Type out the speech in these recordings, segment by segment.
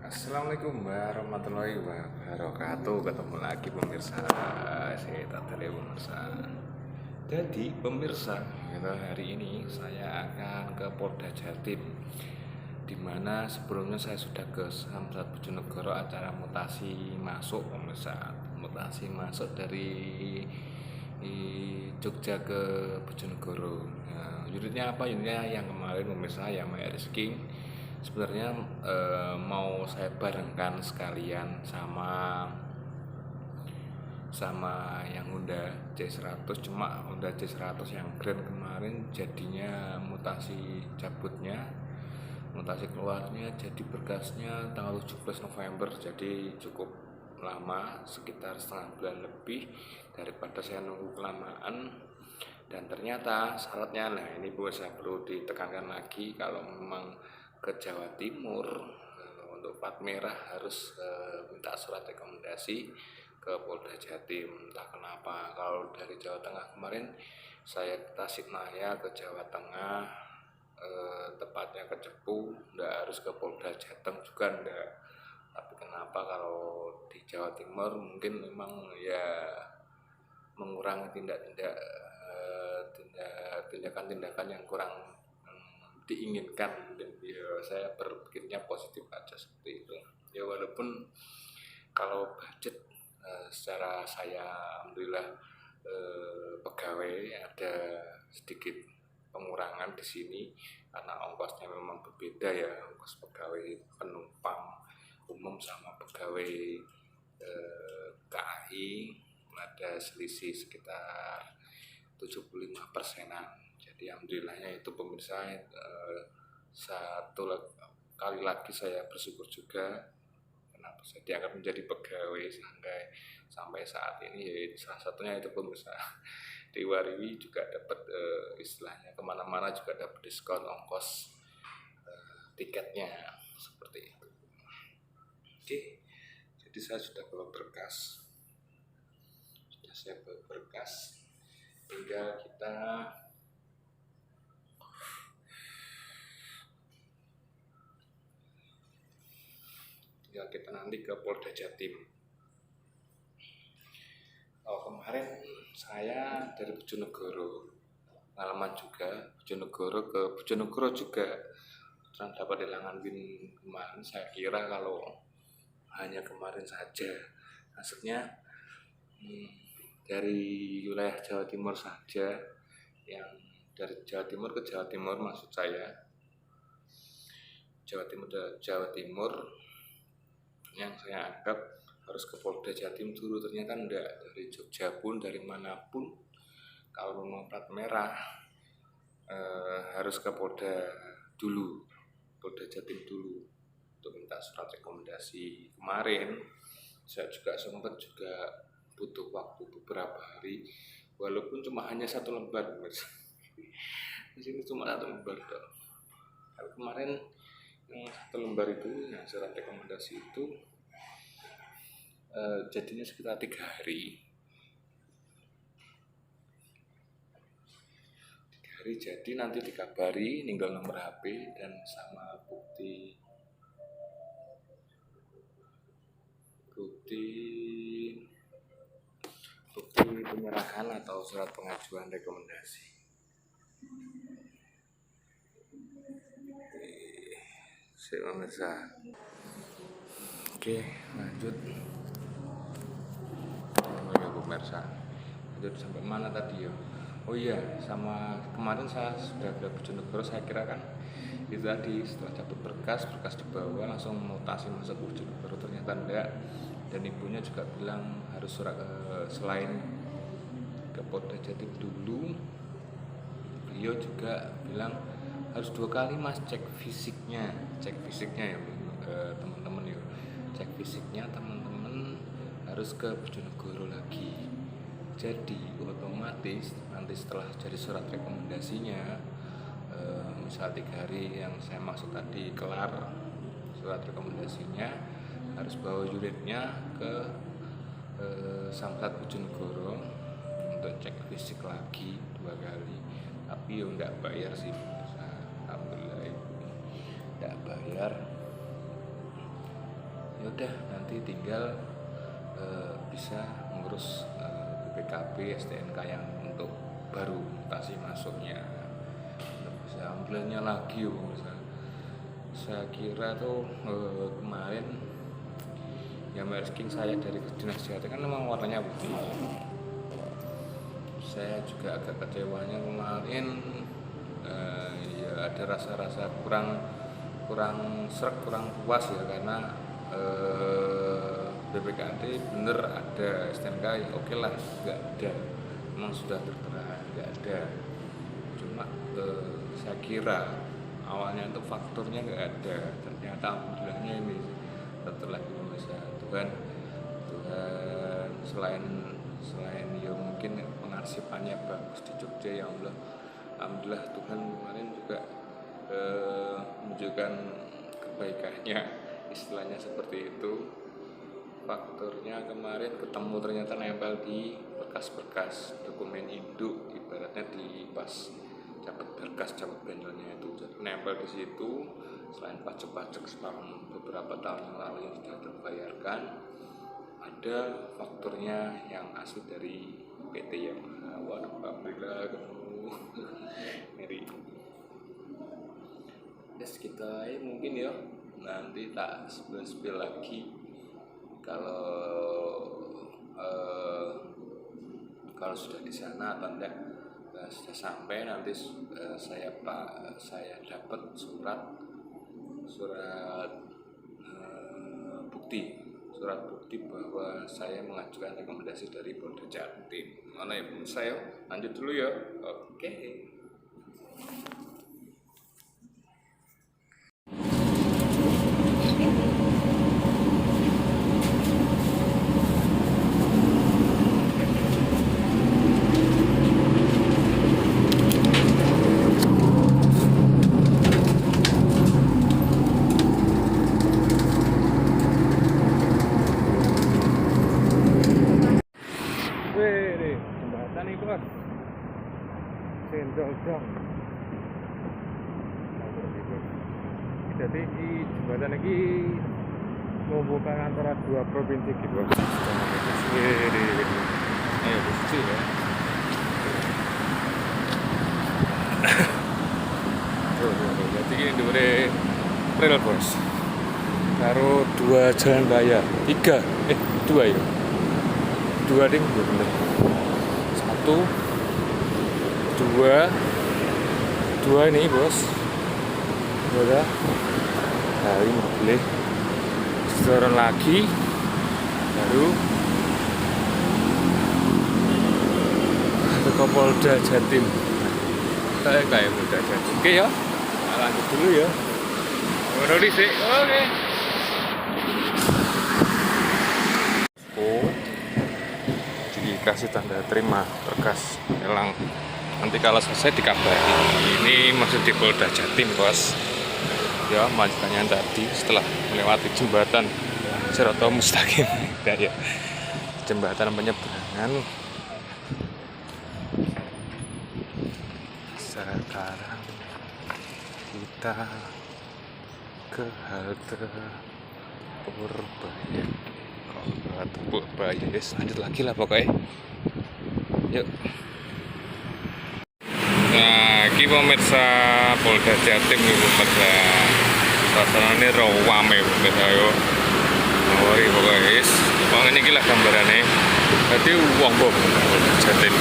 Assalamualaikum warahmatullahi wabarakatuh. Ketemu lagi pemirsa, saya Tadale pemirsa. Jadi pemirsa, hari ini saya akan ke Polda Jatim, dimana sebelumnya saya sudah ke Samsat Bojonegoro acara mutasi masuk pemirsa. Mutasi masuk dari Jogja ke Bojonegoro. Nah, unitnya apa? Unitnya yang kemarin pemirsa, yang King. Sebenarnya mau saya barengkan sekalian sama yang Honda C100, cuma Honda C100 yang Grand kemarin jadinya mutasi cabutnya, mutasi keluarnya, jadi berkasnya tanggal 17 November, jadi cukup lama, sekitar setengah bulan lebih daripada saya nunggu kelamaan. Dan ternyata syaratnya, nah ini saya perlu ditekankan lagi, kalau memang ke Jawa Timur untuk plat merah harus minta surat rekomendasi ke Polda Jatim. Entah kenapa, kalau dari Jawa Tengah kemarin saya ke Tasikmalaya ke Jawa Tengah, tepatnya ke Cepu, nggak harus ke Polda Jateng juga nggak. Tapi kenapa kalau di Jawa Timur mungkin memang ya mengurangi tindakan-tindakan yang kurang diinginkan, dan ya saya berpikirnya positif aja seperti itu ya. Walaupun kalau budget secara saya alhamdulillah pegawai ada sedikit pengurangan di sini karena ongkosnya memang berbeda ya, ongkos pegawai penumpang umum sama pegawai KAI ada selisih sekitar 75%-an. Jadi alhamdulillahnya itu pemirsa, satu kali lagi saya bersyukur juga kenapa saya diangkat menjadi pegawai sampai saat ini, yaitu salah satunya itu pemirsa di Wariwi juga dapat istilahnya kemana-mana juga dapat diskon ongkos tiketnya seperti itu. Oke, jadi saya sudah bawa berkas, tinggal kita nanti ke Polda Jatim. Kemarin saya dari Bojonegoro, pengalaman juga Bojonegoro juga dapat lelangan win kemarin. Saya kira kalau hanya kemarin saja, maksudnya dari wilayah Jawa Timur saja, yang dari Jawa Timur ke Jawa Timur maksud saya, Jawa Timur yang saya anggap harus ke Polda Jatim dulu, ternyata enggak. Dari Jogja pun, dari manapun, kalau mau plat merah harus ke Polda Jatim dulu untuk minta surat rekomendasi. Kemarin saya juga sempat butuh waktu beberapa hari, walaupun cuma hanya satu lembar. Di sini cuma satu lembar. Kalau kemarin yang satu lembar itu, yang surat rekomendasi itu jadinya sekitar 3 hari. Jadi nanti dikabari, tinggal nomor HP dan sama bukti penyerahan atau surat pengajuan rekomendasi. Pemirsa, oke, lanjut. Pemirsa, lanjut sampai mana tadi ya? Oh iya, sama kemarin saya sudah ke Bojonegoro, saya kira kan itu tadi setelah cabut berkas dibawa langsung mutasi masuk Bojonegoro, ternyata enggak. Dan ibunya juga bilang harus selain ke Polda Jatim dulu, beliau juga bilang harus 2 kali mas cek fisiknya ya teman-teman ya, cek fisiknya teman-teman harus ke Bojonegoro lagi. Jadi otomatis nanti setelah jadi surat rekomendasinya, misal 3 hari yang saya maksud tadi kelar surat rekomendasinya, harus bawa unitnya ke Samsat Bojonegoro untuk cek fisik lagi 2 kali. Tapi ya enggak bayar sih, alhamdulillah enggak bayar. udah nanti tinggal bisa mengurus BPKB STNK yang untuk baru mutasi masuknya, bisa ambilnya lagi. Saya kira tuh kemarin yang meresking saya dari dinas kesehatan kan memang warnanya putih. Saya juga agak kecewanya kemarin, ya ada rasa-rasa kurang sreg, kurang puas ya, karena BPKT bener ada, STNK oke lah nggak ada, memang sudah tertera nggak ada. Cuma saya kira awalnya itu faktornya nggak ada, ternyata alhamdulillahnya ini setelah pemeriksaan Tuhan selain ya mungkin pengarsipannya bagus di Jogja, ya Allah, alhamdulillah Tuhan kemarin juga menunjukkan kebaikannya, istilahnya seperti itu. Faktornya kemarin ketemu ternyata nempel di berkas-berkas dokumen induk, ibaratnya di pas cabut berkas, cabut bendelnya itu, jadi nempel di situ. Selain pajak-pajak beberapa tahun yang lalu yang sudah terbayarkan, ada fakturnya yang asli dari PT Yamaha. Waduh, alhamdulillah ketemu. Ngeri. Yes, kita mungkin ya nanti tak spill lagi kalau sudah di sana atau enggak. Sudah sampai nanti saya dapat surat bukti bahwa saya mengajukan rekomendasi dari Polda Jatim. Mana ya, saya lanjut dulu ya. Oke. Jembatan nih bos, sendok dong. Jadi di jembatan ini menghubungkan antara dua provinsi gitu bos. Ayo bos ya. Jadi ini dua rel bos. Taruh dua jalan raya, dua ya. Dua ding, bener. Satu, dua ini bos. Udah, dari mobil, turun lagi, baru ke Polda Jatim. Kayak Polda Jatim. Oke ya, lanjut dulu ya. Menurut sih, oke. Dikasih tanda terima berkas lelang, nanti kalau selesai dikabari. Ini masuk di Polda Jatim bos ya, majikannya tadi setelah melewati jembatan Siratal Mustaqim ya, jembatan penyeberangan. Sekarang kita ke halte Purbaya. Yes, lanjut lagi lah pokoknya. Yuk. Nah, ini pemirsa Polda Jatim nih pemirsa. Suasana ini rame pemirsa. Ayo. Mari pokoknya yes. Pokoknya ini lah gambarannya. Jadi uang Polda Jatim.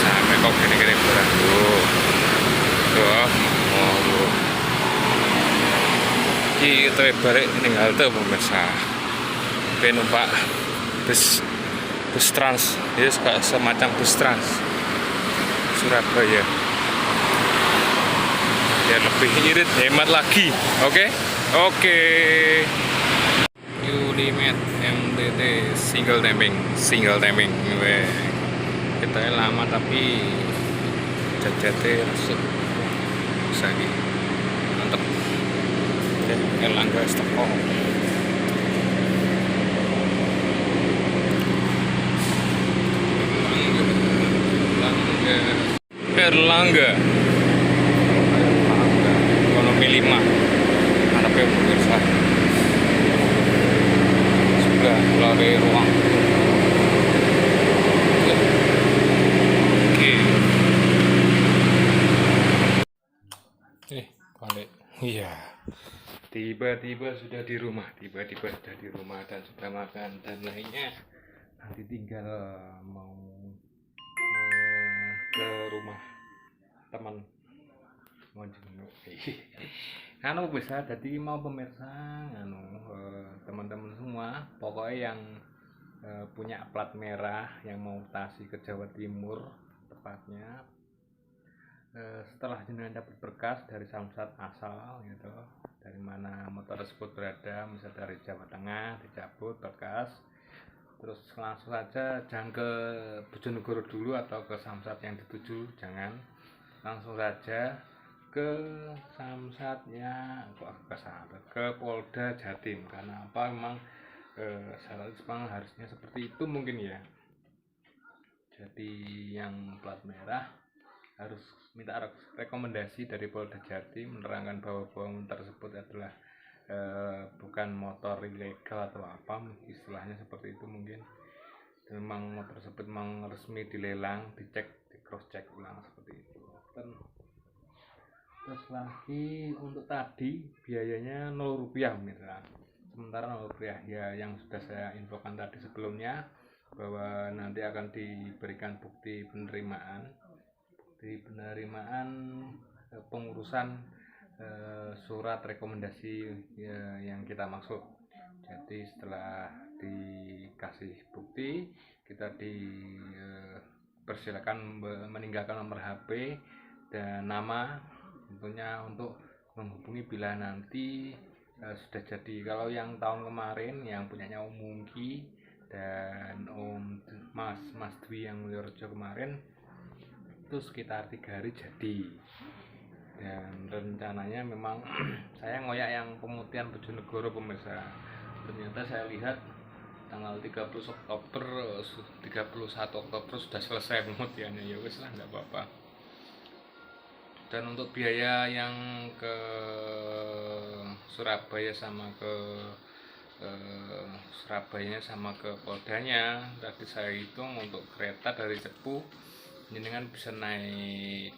Sampai kok gini-gini barang tuh. Kita balik ini halte pemirsa. Numpak bus trans, ya semacam bus trans Surabaya, ya lebih irit, hemat lagi. Oke. Unimed MTT single timing. Kita lama tapi jajate masuk lagi mantep. Erlangga Stoko. Erlangga ekonomi 5 harapnya pemirsa. cari ruang. Oke. Balik. Iya. Tiba-tiba sudah di rumah, dan sudah makan dan lainnya. Nanti tinggal mau ke rumah teman mau jenguk. Anu bisa jadi mau pemirsa teman-teman semua, pokoknya yang punya plat merah yang mau mutasi ke Jawa Timur tepatnya, setelah jenengan dapat berkas dari samsat asal gitu, dari mana motor tersebut berada, misal dari Jawa Tengah, dicabut berkas, terus langsung saja jangan ke Bojonegoro dulu atau ke samsat yang dituju, jangan, langsung saja ke samsatnya, ke Polda Jatim. Karena apa, memang syarat Jepang harusnya seperti itu mungkin ya. Jadi yang plat merah harus minta rekomendasi dari Polda Jatim menerangkan bahwa motor tersebut adalah bukan motor ilegal atau apa, istilahnya seperti itu mungkin. Dan memang motor tersebut memang resmi dilelang, dicek, di cross check ulang seperti itu. Dan terus lagi untuk tadi biayanya Rp0 misalnya. Sementara Rp0 ya, yang sudah saya infokan tadi sebelumnya bahwa nanti akan diberikan bukti penerimaan pengurusan surat rekomendasi yang kita maksud. Jadi setelah dikasih bukti, kita dipersilakan meninggalkan nomor HP dan nama, tentunya untuk menghubungi bila nanti sudah jadi. Kalau yang tahun kemarin yang punyanya Om Mungki dan Mas Dwi yang Mulyorejo kemarin itu sekitar 3 hari jadi. Dan rencananya memang saya ngoyak yang pemutihan Bojonegoro pemirsa. Ternyata saya lihat tanggal 31 Oktober sudah selesai pemutihannya. Ya wis lah, nggak apa-apa. Dan untuk biaya yang ke Surabaya sama ke Surabayanya sama ke Poldanya, tadi saya hitung untuk kereta dari Cepu jenengan bisa naik,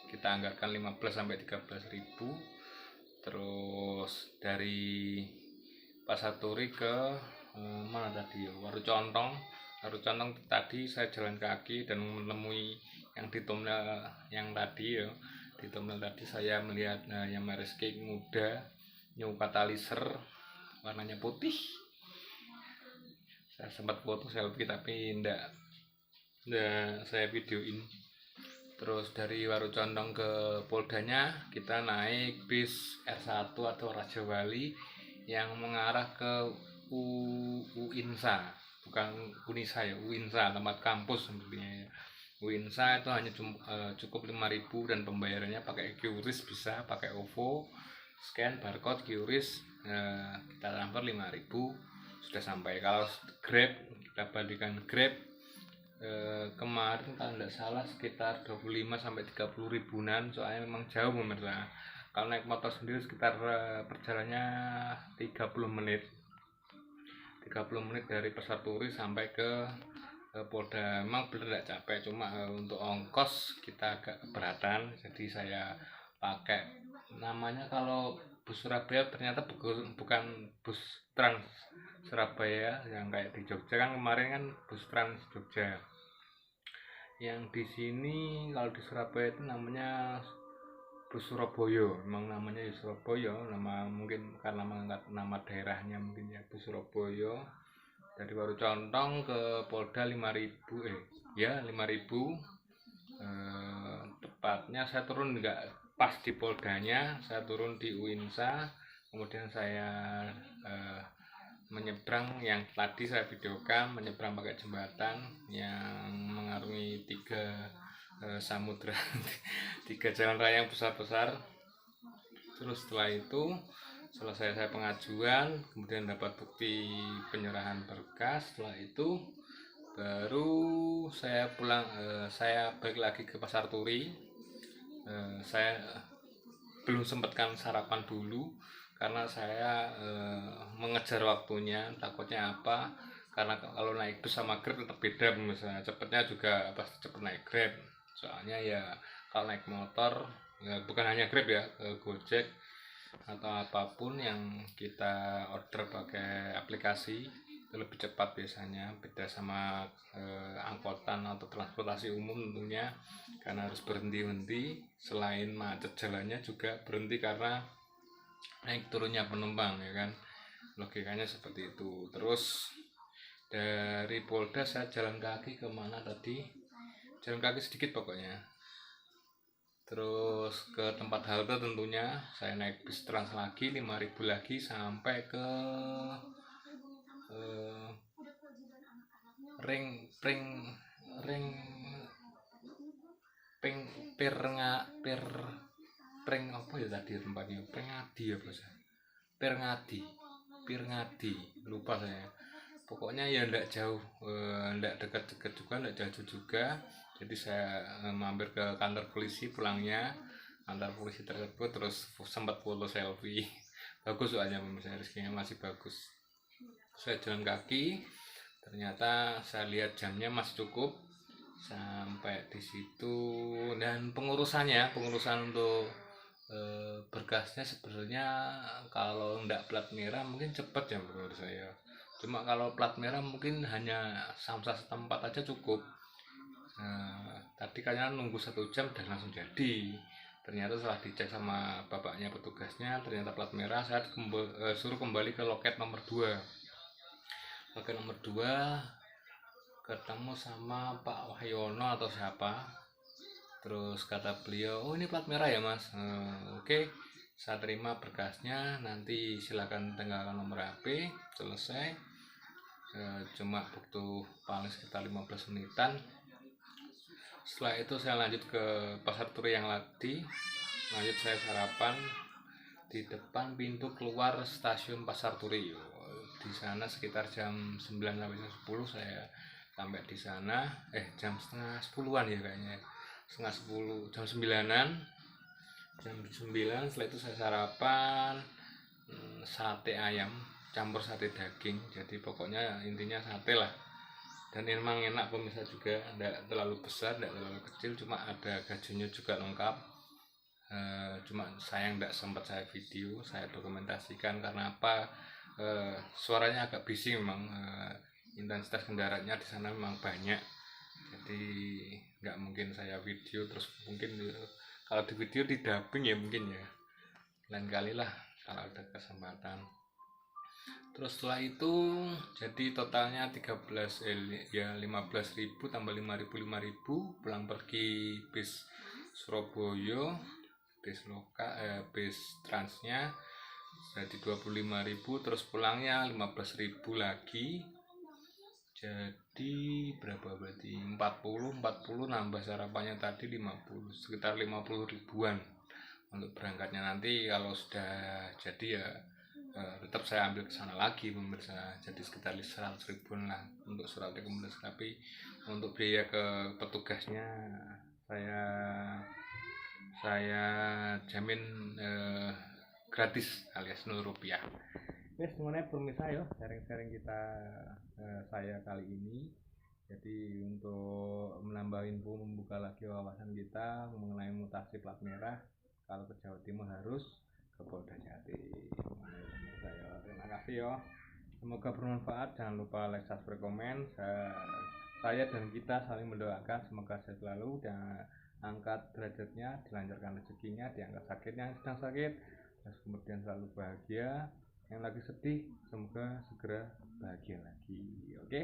kita anggarkan 15-13.000. Terus dari Pasar Turi ke mana tadi ya, Warucontong tadi saya jalan kaki dan menemui yang di tunnel yang tadi ya. Di tunnel tadi saya melihat yang Marescake muda New Catalyser warnanya putih. Saya sempat foto selfie tapi enggak saya videoin. Terus dari Warucontong ke Poldanya kita naik bis R1 atau Raja Wali yang mengarah ke UINSA, bukan Unisa ya, UINSA, tempat kampus sebenarnya. UINSA itu hanya cukup 5.000 dan pembayarannya pakai QRIS, bisa pakai OVO, scan barcode QRIS, kita transfer 5.000 sudah sampai. Kalau Grab, kita bandingkan Grab, kemarin kalau tidak salah sekitar 25-30 ribuan, soalnya memang jauh pemirsa. Kalau naik motor sendiri sekitar perjalannya 30 menit dari Pasar Turi sampai ke Polda. Memang benar tidak capek, cuma untuk ongkos kita agak keberatan, jadi saya pakai namanya, kalau bus Surabaya ternyata bukan bus Trans Surabaya yang kayak di Jogja kan, kemarin kan bus Trans Jogja. Yang di sini kalau di Surabaya itu namanya bus Surabaya, memang namanya Surabaya, nama mungkin karena mengangkat nama daerahnya mungkin ya, bus Surabaya. Dari Warucontong ke Polda 5.000 tepatnya saya turun enggak pas di Poldanya, saya turun di UINSA, kemudian saya menyeberang yang tadi saya videokan, menyeberang pakai jembatan yang mengarungi 3 samudra 3 jalan raya yang besar-besar. Terus setelah itu selesai saya pengajuan, kemudian dapat bukti penyerahan berkas. Setelah itu baru saya pulang, saya balik lagi ke Pasar Turi. Saya belum sempatkan sarapan dulu karena saya ngejar waktunya, takutnya apa, karena kalau naik bus sama Grab tetap beda misalnya, cepetnya juga pasti cepet naik Grab. Soalnya ya kalau naik motor ya, bukan hanya Grab ya, Gojek atau apapun yang kita order pakai aplikasi itu lebih cepat biasanya, beda sama angkutan atau transportasi umum tentunya, karena harus berhenti-henti. Selain macet jalannya juga berhenti karena naik turunnya penumpang ya kan, logikanya seperti itu. Terus dari Polda saya jalan kaki kemana tadi, jalan kaki sedikit pokoknya, terus ke tempat halte tentunya saya naik bis trans lagi 5.000 lagi sampai ke ring ring ring ping pring apa ya tadi tempatnya, Pringadi ya bos, Pirngadi lupa saya. Pokoknya ya enggak jauh, enggak dekat-dekat juga, enggak jauh juga. Jadi saya mampir ke kantor polisi pulangnya, kantor polisi tersebut, terus sempat foto selfie. Bagus soalnya misalnya rezekinya masih bagus. Saya jalan kaki, ternyata saya lihat jamnya masih cukup sampai di situ. Dan pengurusan untuk berkasnya sebenarnya kalau enggak plat merah mungkin cepet ya menurut saya. Cuma kalau plat merah mungkin hanya samsat setempat aja cukup. Tadi kayaknya nunggu 1 jam dan langsung jadi. Ternyata setelah dicek sama bapaknya petugasnya, ternyata plat merah. Saya suruh kembali ke loket nomor 2. Loket nomor 2 ketemu sama Pak Wahyono atau siapa. Terus kata beliau, oh ini plat merah ya mas, oke, saya terima berkasnya, nanti silakan tanggalkan nomor HP. Selesai. Cuma butuh paling sekitar 15 menitan. Setelah itu saya lanjut ke Pasar Turi yang tadi, lanjut saya sarapan di depan pintu keluar stasiun Pasar Turi. Di sana sekitar jam 9 sampai jam 10 saya sampai di sana, jam setengah 10-an ya kayaknya, setengah 10, jam 9-an, jam 9. Setelah itu saya sarapan sate ayam campur sate daging, jadi pokoknya intinya sate lah. Dan memang enak pemirsa juga, tidak terlalu besar, tidak terlalu kecil, cuma ada gajunya juga lengkap. Cuma sayang tidak sempat saya video, saya dokumentasikan karena apa, suaranya agak bising memang, intensitas kendaraannya di sana memang banyak, jadi nggak mungkin saya video. Terus mungkin kalau di video di dubbing ya mungkin ya, lain kali lah kalau ada kesempatan. Terus setelah itu jadi totalnya 15.000 tambah 5.000 pulang pergi bis Surabaya, bis transnya jadi 25.000, terus pulangnya 15.000 lagi, jadi berapa berarti 40 nambah sarapannya tadi 50, sekitar 50 ribuan untuk berangkatnya. Nanti kalau sudah jadi ya tetap saya ambil ke sana lagi pemirsa, jadi sekitar 100 ribuan lah untuk surat rekomendasi. Tapi untuk biaya ke petugasnya saya jamin gratis alias Rp0. Oke, semuanya pemirsa ya, sharing-sharing kita saya kali ini. Jadi untuk menambah info, membuka lagi wawasan kita mengenai mutasi plat merah, kalau ke Jawa Timur harus ke Polda Jatim. Terima kasih ya, semoga bermanfaat. Jangan lupa like, subscribe, komen. Saya dan kita saling mendoakan semoga saya selalu dan angkat derajatnya, dilancarkan rezekinya, diangkat sakitnya yang sedang sakit, terus kemudian selalu bahagia. Yang lagi sedih semoga segera bahagia lagi. Oke,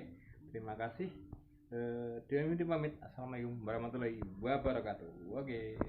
terima kasih. Dewi pamit. Assalamualaikum warahmatullahi wabarakatuh. Oke.